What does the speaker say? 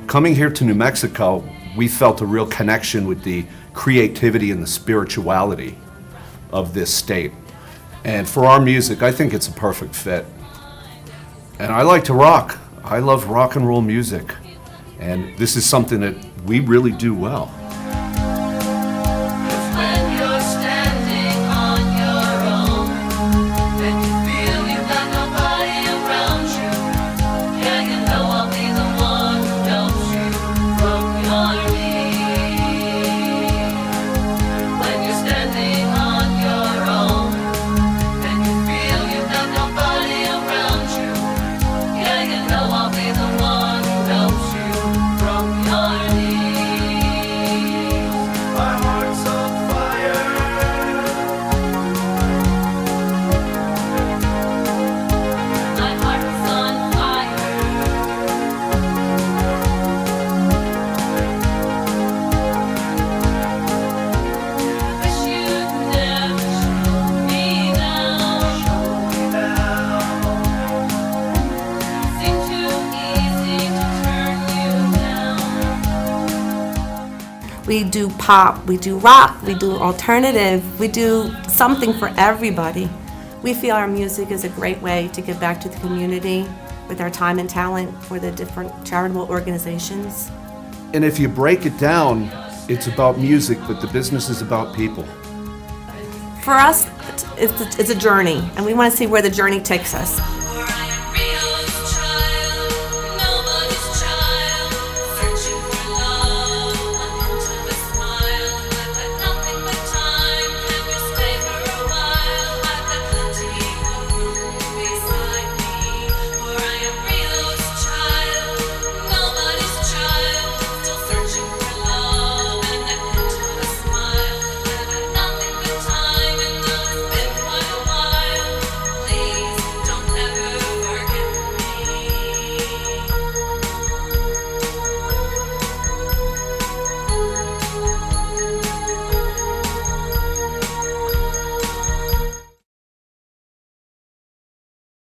Coming here to New Mexico, we felt a real connection with the creativity and the spirituality of this state. And for our music, I think it's a perfect fit. And I like to rock. I love rock and roll music. And this is something that we really do well. We do pop, we do rock, we do alternative, we do something for everybody. We feel our music is a great way to give back to the community with our time and talent for the different charitable organizations. And if you break it down, it's about music, but the business is about people. For us, it's a journey, and we want to see where the journey takes us.